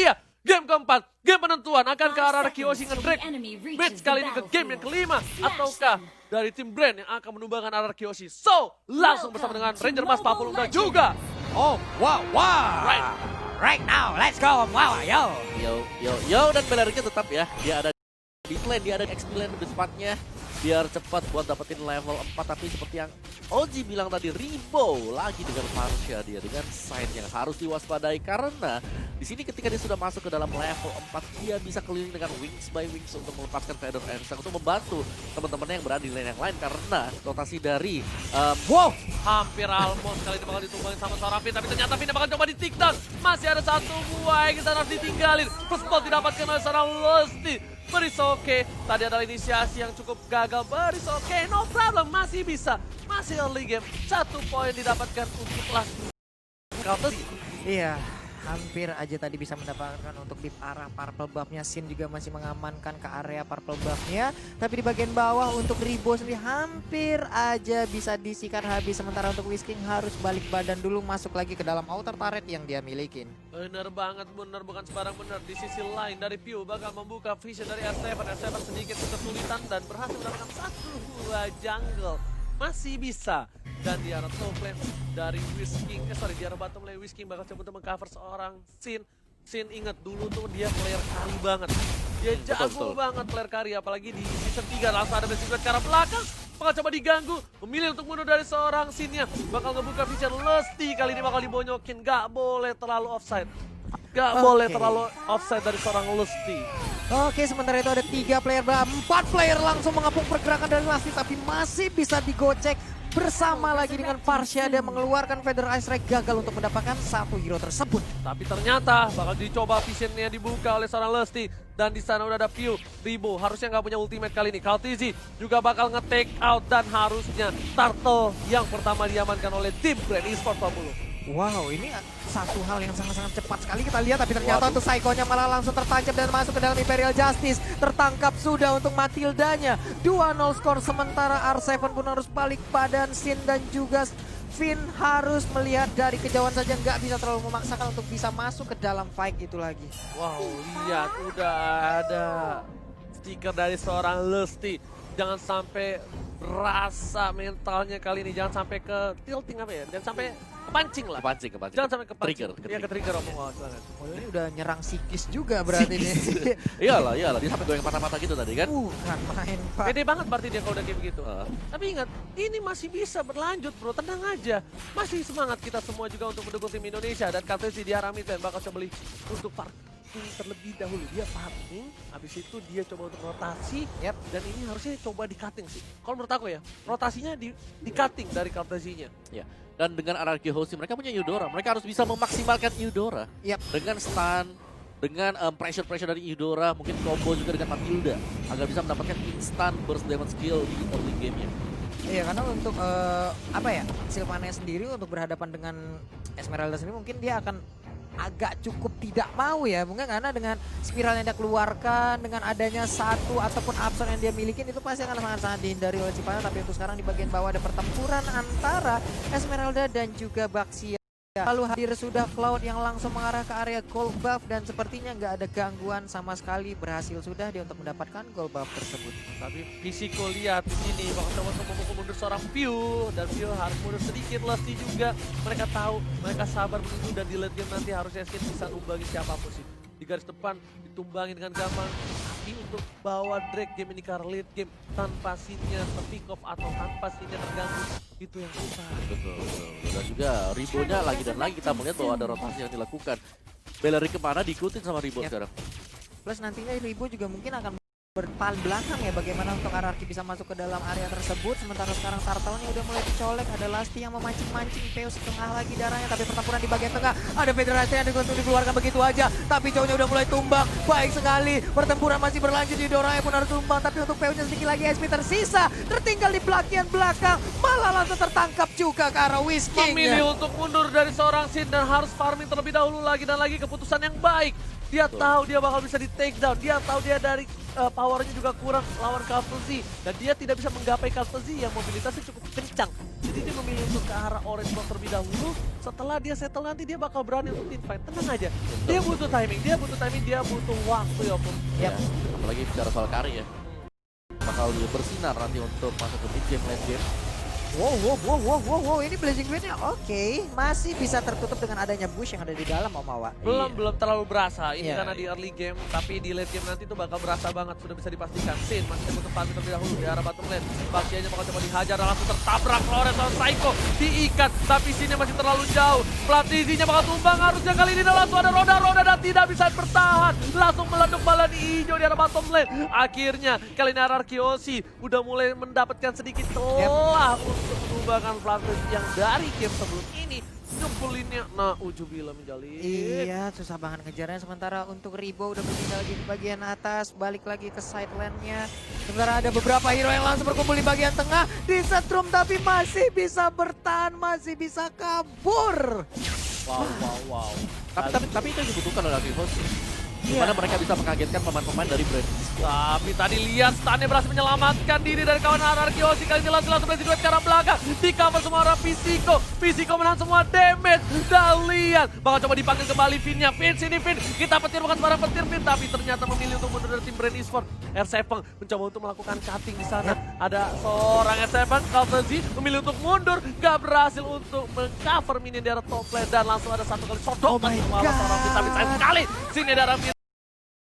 Iya, game keempat, game penentuan akan ke arah Kyoshi nge-drag match kali ini ke game yang kelima, ataukah dari tim Brand yang akan menumbangkan arah Kyoshi. So, langsung bersama dengan Ranger Mas Papulung dan juga Oh, wow. Right now, let's go. Wow, Yo, dan Belleriknya tetap ya, dia ada di lane, dia ada XP lane di depannya, biar cepat buat dapetin level 4. Tapi seperti yang Oji bilang tadi, Ribo lagi dengan Farsha, dia dengan side yang harus diwaspadai karena di sini ketika dia sudah masuk ke dalam level 4, dia bisa keliling dengan wings by wings untuk melepaskan Feather Ancestral untuk membantu teman-temannya yang berada di lane yang lain karena rotasi dari hampir almost kali ini bakal ditumbangin sama seorang Finn, tapi ternyata Finn bakal coba di take down. Masih ada satu buah yang kita harus ditinggalin. First blood didapatkan oleh seorang Lusty. Berisoke, tadi adalah inisiasi yang cukup gagal. Berisoke, no problem, masih bisa. Masih early game, 1 poin didapatkan untuk last counter. Iya, hampir aja tadi bisa mendapatkan untuk di arah purple buff-nya. Sin juga masih mengamankan ke area purple buff-nya. Tapi di bagian bawah untuk Ribo sendiri hampir aja bisa disikat habis. Sementara untuk Whisking harus balik badan dulu, masuk lagi ke dalam outer turret yang dia milikin. Bener banget, bener bukan sembarang bener. Di sisi lain dari Pew bakal membuka vision dari R7. R7 sedikit kesulitan dan berhasil mendapatkan 1 buah jungle. Masih bisa. Dan di arah top lane dari Whisking, di arah bottom lane Whisking bakal coba untuk mengcover seorang Sin. Sin ingat dulu tuh dia player carry banget. Dia jago banget player carry, apalagi di season 3 langsung ada basic ke arah belakang. Bakal coba diganggu, memilih untuk mundur dari seorang Sinnya. Bakal ngebuka vision Lusty, kali ini bakal dibonyokin. Gak boleh terlalu offside. Gak boleh terlalu offside dari seorang Lusty. Oke, sementara itu ada 3 player, 4 player langsung mengepung pergerakan dari Lusty, tapi masih bisa digocek bersama lagi dengan Farsha. Dia mengeluarkan Feather Ice Strike, gagal untuk mendapatkan 1 hero tersebut. Tapi ternyata bakal dicoba visionnya dibuka oleh seorang Lusty. Dan di sana udah ada Pew. Ribo harusnya nggak punya ultimate kali ini. Kaltizi juga bakal nge-take out dan harusnya Turtle yang pertama diamankan oleh tim Brand Esports 40. Wow, ini satu hal yang sangat-sangat cepat sekali kita lihat, tapi ternyata untuk Psycho-nya malah langsung tertancap dan masuk ke dalam Imperial Justice. Tertangkap sudah untuk Matildanya. 2-0 skor, sementara R7 pun harus balik badan. Sin dan juga Finn harus melihat dari kejauhan saja, nggak bisa terlalu memaksakan untuk bisa masuk ke dalam fight itu lagi. Wow, lihat udah ada stiker dari seorang Lusty. Jangan sampai rasa mentalnya kali ini, jangan sampai ke tilting apa ya, jangan sampai kepancing lah. kepancing. Jangan sampai kepancing. Trigger. Iya, ke-trigger omong banget. Oh, ini udah nyerang psikis juga berarti nih. Iyalah, dia sampai goyang patah-patah gitu tadi kan. Bukan main, Pak. Pede banget berarti dia kalau udah kayak begitu. Tapi ingat, ini masih bisa berlanjut bro, tenang aja. Masih semangat kita semua juga untuk mendukung tim Indonesia. Dan Kaltizi di arah mid lane bakal coba beli untuk farming terlebih dahulu. Dia farming, habis itu dia coba untuk rotasi. Dan ini harusnya coba di cutting sih. Kalau menurut aku ya, rotasinya di cutting dari Kaltizinya. Ya. Dan dengan RRQ hosting, mereka punya Eudora. Mereka harus bisa memaksimalkan Eudora. Dengan stun, dengan pressure dari Eudora, mungkin combo juga dengan Matilda. Agar bisa mendapatkan instant burst damage skill di early game-nya. Iya, karena untuk Sylvania sendiri untuk berhadapan dengan Esmeralda sendiri mungkin dia akan agak cukup tidak mau ya, mungkin karena dengan spiral yang dia keluarkan, dengan adanya satu ataupun absorb yang dia milikin, itu pasti akan sangat-sangat dihindari oleh Sylvania. Tapi untuk sekarang di bagian bawah ada pertempuran antara Esmeralda dan juga Baxia. Lalu hadir sudah Cloud yang langsung mengarah ke area gold buff, dan sepertinya nggak ada gangguan sama sekali. Berhasil sudah dia untuk mendapatkan gold buff tersebut. Tapi Fisiko lihat di sini bakal coba memukul mundur seorang Pew, dan Pew harus mundur sedikit. Lusty juga mereka tahu, mereka sabar menunggu, dan di late game nanti harusnya Sin bisa numbangin siapapun sih. Di garis depan ditumbangin dengan gampang. Tapi untuk bawa drag game ini ke late game tanpa Sinnya pick off atau tanpa Sinnya terganggu, itu yang susah. Betul. Dan juga Ribonya lagi dan lagi kita melihat bahwa ada rotasi yang dilakukan. Bellerik kemana diikutin sama Ribo sekarang. Plus nantinya Ribo juga mungkin akan berpaling belakang ya, bagaimana untuk RRQ bisa masuk ke dalam area tersebut. Sementara sekarang Turtle-nya udah mulai dicolek, ada Lusty yang memancing-mancing, Theo setengah lagi darahnya, tapi pertempuran di bagian tengah, ada Federasi yang dikeluarkan begitu aja, tapi cowoknya udah mulai tumbang. Baik sekali, pertempuran masih berlanjut, di Doranya pun harus tumbang, tapi untuk Theo-nya sedikit lagi SP tersisa, tertinggal di bagian belakang, malah langsung tertangkap juga ke arah Whisking. Memilih untuk mundur dari seorang Sin dan harus farming terlebih dahulu lagi dan lagi, keputusan yang baik. Dia tahu dia bakal bisa di take down, dia tahu dia dari powernya juga kurang lawan Kaltizi, dan dia tidak bisa menggapai Kaltizi yang mobilitasnya cukup kencang. ini memilih untuk ke arah orange box terlebih dahulu. Setelah dia settle nanti dia bakal berani untuk team fight. Tenang aja. Dia butuh timing, dia butuh waktu ya Pum. Ya, apalagi bicara soal Kari ya. Bakal dia bersinar nanti untuk masuk ke mid game, late game. Wow, ini Blazing Windnya oke. Masih bisa tertutup dengan adanya bush yang ada di dalam Om Awa. Belum terlalu berasa. Ini Iya. karena di early game, tapi di late game nanti tuh bakal berasa banget. Sudah bisa dipastikan. Sin masih butuh pantai terlebih dahulu di arah bottom lane. Bagiannya bakal coba dihajar dan langsung tertabrak Flores sama Psycho. Diikat, tapi Sinnya masih terlalu jauh. Platisinya bakal tumbang harusnya kali ini dan langsung ada roda-roda dan tidak bisa bertahan. Langsung meleduk bala di hijau di arah bottom lane. Akhirnya kali ini Ararkiosi udah mulai mendapatkan sedikit celah untuk menumbangkan Platisi yang dari game sebelum ini ngebulinnya. Nah, Ujubila menjalin. Iya, susah banget ngejarnya. Sementara untuk Ribo udah berpindah lagi ke bagian atas, balik lagi ke side lane-nya. Sementara ada beberapa hero yang langsung berkumpul di bagian tengah, disetrum tapi masih bisa bertahan, masih bisa kabur. Wow. Tapi itu yang dibutuhkan oleh Arquivos. Dimana mereka bisa mengagetkan pemain-pemain dari brand. Tapi tadi lihat Stannya berhasil menyelamatkan diri dari kawan Ararkiosi. Kali ini langsung berhasil duet ke arah belakang. Di cover semua arah Pisiko. Pisiko menahan semua damage. Dan lihat. Bakal coba dipanggil kembali Finnya. Fin sini Fin. Kita petir bukan sembarang petir Fin. Tapi ternyata memilih untuk mundur dari tim Brand Esports. R7 mencoba untuk melakukan cutting di sana. Ada seorang R7. Kaltezi memilih untuk mundur. Gak berhasil untuk mengcover minion di arah top lane. Dan langsung ada satu kali sodok. Oh my Seorang Fin. Tapi sayang God. sekali. Sini ada Fin.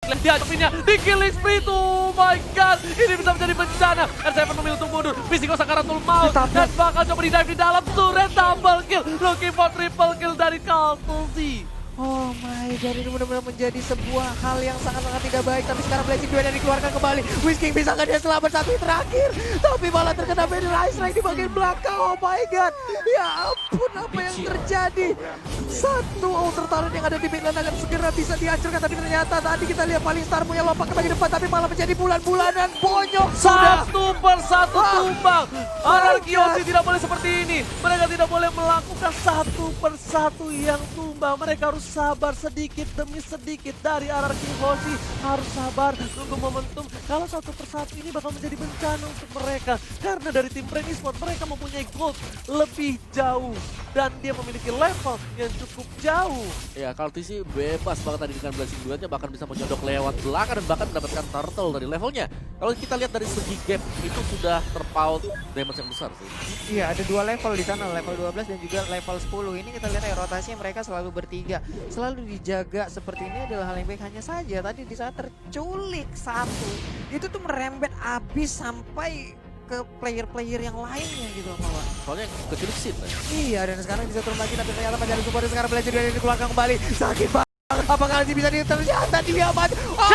Dia pinnya di killing spree tuh, oh my god, ini bisa menjadi bencana. R7 memilih untuk mundur, Pisiko Sakaratul Maut dan bakal coba di-dive di dalam turret double kill, looking for triple kill dari Kaltezi. Oh my god, ini benar-benar menjadi sebuah hal yang sangat-sangat tidak baik. Tapi sekarang Blazing Duel yang dikeluarkan kembali. Whisking bisa nggak dia selamat satu terakhir? Tapi malah terkena Vanilla Ice Strike di bagian belakang. Oh my god, ya ampun apa yang terjadi. Satu outer talent yang ada di mid lane akan segera bisa dihancurkan. Tapi ternyata tadi kita lihat paling star punya lompat ke bagian depan. Tapi malah menjadi bulan-bulanan bonyok. Sudah. Satu persatu tumbang. Ararkiosi tidak boleh seperti ini. Mereka tidak boleh melakukan satu persatu yang tumbang. Mereka harus sabar sedikit demi sedikit. Dari Ararkiosi harus sabar nunggu momentum. Kalau satu persatu ini bakal menjadi bencana untuk mereka. Karena dari tim Brand Esports mereka mempunyai gold lebih jauh. Dan dia memiliki level yang cukup jauh. Ya, Kaltisi bebas banget tadi dengan Blazing Duelnya, bahkan bisa menyodok lewat belakang dan bahkan mendapatkan turtle dari levelnya. Kalau kita lihat dari segi gap, itu sudah terpaut damage yang besar sih. Iya, ada dua level di sana, level 12 dan juga level 10. Ini kita lihat ya rotasinya mereka selalu bertiga. Selalu dijaga seperti ini adalah hal yang baik, hanya saja tadi di saat terculik satu, itu tuh merembet abis sampai ke player-player yang lainnya gitu Mawar. Soalnya kecilik sih. Iya, dan sekarang bisa turun lagi tapi ternyata masih ada support sekarang belajar dari dikeluarkan kembali. Sakit banget. Apakah nanti bisa ternyata dia mati? Oh,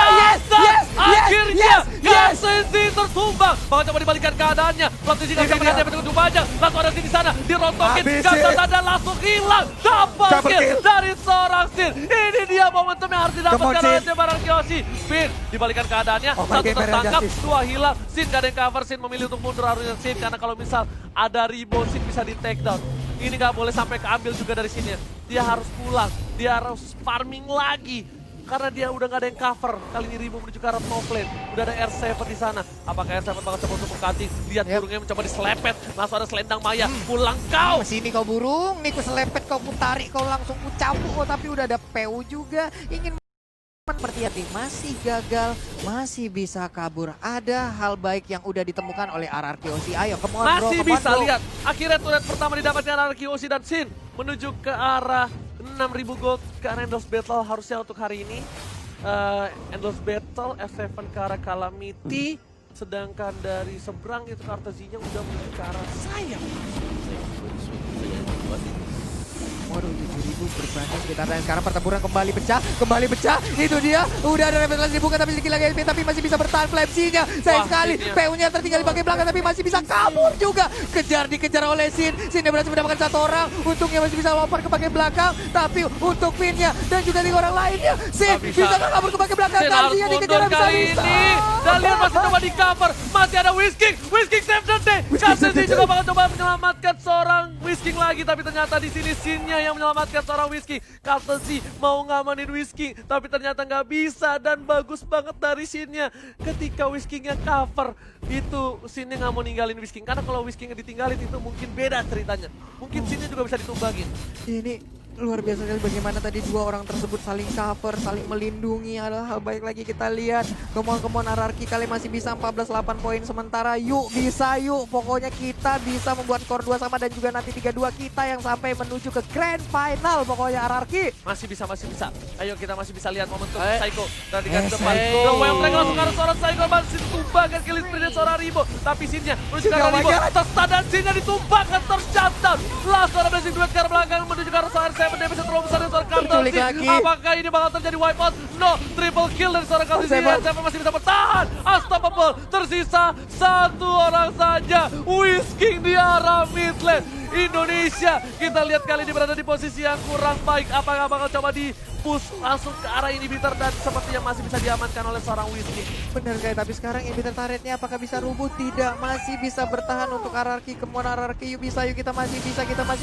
Akhirnya Kaltezi tertumbang. Bakal coba dibalikan keadaannya. Platisi nggak bisa melihatnya betul-betul banyak. Langsung ada di sana, dirontokin. Gak ada langsung hilang. Double kill dari seorang Sin. Ini dia momentum yang harus didapatkan oleh tim Ararkiosi. Fin dibalikan keadaannya. Satu tertangkap, dua hilang. Sin gak ada yang cover. Sin memilih untuk mundur harusnya Sin. Karena kalau misal ada Ribo, Sin bisa di take down. Ini gak boleh sampai keambil juga dari sini. Dia harus pulang. Dia harus farming lagi. Karena dia udah gak ada yang cover. Kali ini Ribo menuju ke arah top lane. Udah ada R7 di sana. Apakah R7 bakal coba untuk mengcutting? Lihat burungnya mencoba diselepet. Langsung ada selendang Maya. Pulang kau. Sini kau burung, nih ku selepet, kau ku tarik, kau langsung ku cabut. Oh, tapi udah ada PU juga. Ingin seperti hati masih gagal, masih bisa kabur. Ada hal baik yang udah ditemukan oleh Ararkiosi. Ayo, come on bro, Masih come on, bisa bro. lihat. Akhirnya turret pertama didapatkan Ararkiosi dan Sin. Menuju ke arah 6.000 gold ke arah Endless Battle harusnya untuk hari ini. Endless Battle, F7 ke arah Calamity. Sedangkan dari seberang itu Kaltezinya udah menuju ke arah sayap. Waduh, 7.000 berbanding sekitar dan sekarang pertempuran kembali pecah, itu dia, udah ada revitalisasi dibuka tapi sedikit lagi SP tapi masih bisa bertahan Flamsy-nya, sayang sekali, PU-nya tertinggal di bagian belakang tapi masih bisa kabur juga, dikejar oleh Sin yang berhasil mendapatkan satu orang, untungnya masih bisa lompat ke bagian belakang, tapi untuk Fin-nya dan juga 3 orang lainnya, Sin bisa nggak kabur ke bagian belakang, Sin harus Kaltezi mundur kali ini, dan lihat masih coba di cover, masih ada Whisking save the day, Kaltezi juga bakal coba menyelamatkan seorang Whisking lagi, tapi ternyata di sini Sinnya yang menyelamatkan seorang Whisking. Kartesi mau ngamanin Whisking, tapi ternyata nggak bisa, dan bagus banget dari Sinnya. Ketika Whiskingnya cover, itu Sinnya nggak mau ninggalin Whisking, karena kalau Whiskingnya ditinggalin itu mungkin beda ceritanya. Mungkin Sinnya juga bisa ditumbangin. Ini luar biasa sekali bagaimana tadi dua orang tersebut saling cover, saling melindungi. Adalah hal baik lagi kita lihat. Kemauan Ararki kali masih bisa 14-8 poin sementara. Yuk bisa yuk. Pokoknya kita bisa membuat skor 2 sama dan juga nanti 3-2 kita yang sampai menuju ke grand final. Pokoknya Ararki. Masih bisa. Ayo kita masih bisa lihat momentum Psycho. Dan Yes, dikasih depan. Psycho. The Whale Track langsung karena seorang Psycho. Masih ditumbangkan kill sprintnya seorang Ribo. Tapi Sinnya menuju ke arah Oh my Ribo. God. Terstun dan Sinnya ditumbangkan, tershutdown. Langsung ada blessing duet ke arah belakang menuju ke arah seorang Seven. Dia bisa terlalu besar dari seorang Terculik Kartasi. lagi. Apakah ini bakal terjadi wipeout? No, triple kill dari seorang Kartasi. Seven. Seven masih bisa bertahan. Unstoppable. Tersisa satu orang saja. Whisking di arah mid lane. Indonesia, kita lihat kali ini berada di posisi yang kurang baik. Apakah bakal coba di push langsung ke arah inhibitor, dan sepertinya masih bisa diamankan oleh seorang Whisking. Benar kayak, tapi sekarang inhibitor turretnya apakah bisa rubuh? Tidak, masih bisa bertahan untuk Ararki. Kemauan Ararki, yuk bisa, yuk kita masih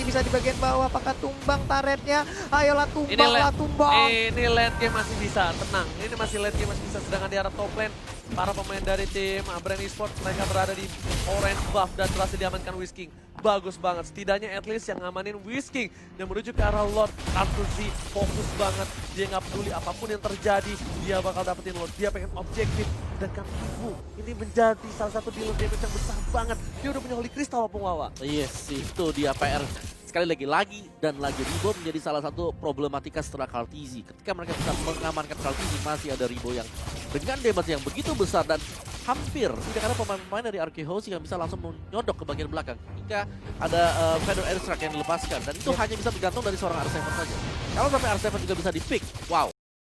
bisa di bagian bawah. Apakah tumbang turretnya? Ayolah tumbang. Ini late game masih bisa, tenang. Ini masih late game masih bisa, sedangkan di arah top lane para pemain dari tim Brand Esports mereka berada di orange buff dan berhasil diamankan Whisking. Bagus banget, setidaknya at least yang ngamanin Whisking dan menuju ke arah Lord. Artuzi fokus banget, dia nggak peduli apapun yang terjadi, dia bakal dapetin Lord. Dia pengen objektif, dan kan ini menjadi salah satu dealer damage yang besar banget. Dia udah punya Holy Crystal walaupun Wawa. Yes, itu dia PR. Sekali lagi Ribo menjadi salah satu problematika setelah Kartzi. Ketika mereka bisa mengamankan Kartzi, masih ada Ribo yang dengan damage yang begitu besar dan hampir tidak ada pemain-pemain dari Arkehouse yang bisa langsung menyodok ke bagian belakang ketika ada Feather Airstrike yang dilepaskan, dan itu hanya bisa bergantung dari seorang R7 saja. Kalau sampai R7 juga bisa di-pick, wow.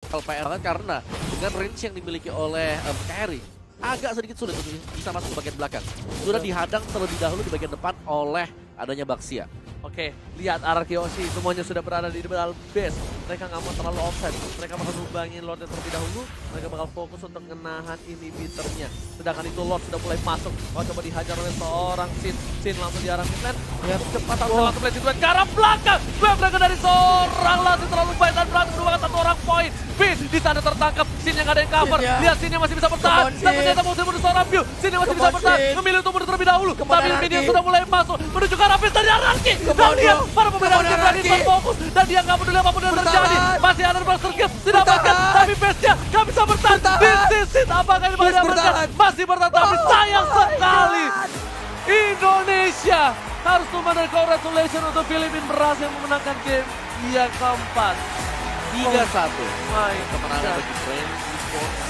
Kalau PR banget karena dengan range yang dimiliki oleh Carry agak sedikit sulit untuk bisa masuk ke bagian belakang. Sudah dihadang terlebih dahulu di bagian depan oleh adanya Baxia. Oke, lihat Arkeoshi semuanya sudah berada di dalam base. Mereka nggak mau terlalu offside. Mereka bakal numbangin Lordnya terlebih dahulu. Mereka bakal fokus untuk menahan inhibitornya. Sedangkan itu Lord sudah mulai masuk. Oh, coba dihajar oleh seorang Sin. Sin langsung di arah midlane. Ya, kecepatan langsung blessing duet ke arah belakang. Mereka dari seorang Lassie terlalu baik dan berhasil menumbangkan satu orang poin. Bin di sana tertangkap. Sin yang nggak ada yang cover. Sin, ya. Lihat Sin yang masih bisa bertahan. Come on, Dan Sin. ternyata musuh menuju seorang view. Sin yang masih bisa bertahan. Sin. Memilih untuk mundur terlebih dahulu. Come on, Tapi Anarchy. Minion sudah mulai masuk menuju ke arah base dari Ararki. Dan on, lihat bro. para pemain Come on, Ararki berani Anarchy. berfokus dan dia nggak peduli apapun yang Bertahan. terjadi. Masih ada Berserker Gift didapatkan, Bertahan. tapi base-nya nggak bisa bertahan. Bertahan. This is it. Apakah ini bakal Yes, diamankan? bertahan. Masih bertahan, tapi Oh sayang my sekali. God. Indonesia harus memenang. Congratulations untuk Filipina berhasil memenangkan game yang keempat. 3-1. My Kemenangan God. bagi Brand Esports.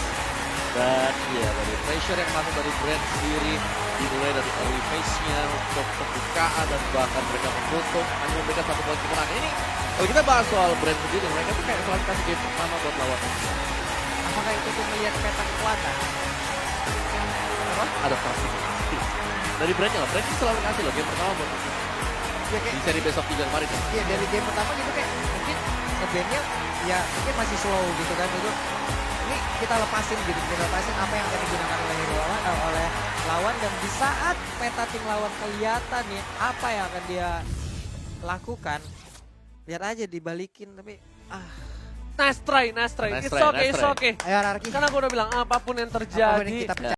Dan ya, dari pressure yang masuk dari Brand sendiri, dimulai dari early phase-nya untuk pembukaan dan bahkan mereka menutup hanya memberikan 1 poin kemenangan. Ini kalau kita bahas soal Brand sendiri, mereka tuh kayak selalu kasih game pertama buat lawan. Apakah itu untuk melihat peta kekuatan? Adaptasi. Dari Brandnya lah, Brand ini selalu kasih loh game pertama buat musuh. Ya kayak Di seri Best of 3 kemarin kan. ya dari game pertama gitu kayak mungkin nge-bandnya ya mungkin masih slow gitu kan itu. Ini kita lepasin apa yang akan digunakan oleh oleh lawan, dan di saat peta tim lawan kelihatan nih apa yang akan dia lakukan, lihat aja dibalikin, tapi Nice try. Nice It's try, okay, nice it's try. okay. ayo Ararki Karena gue udah bilang apapun yang apapun terjadi, yang kita percaya.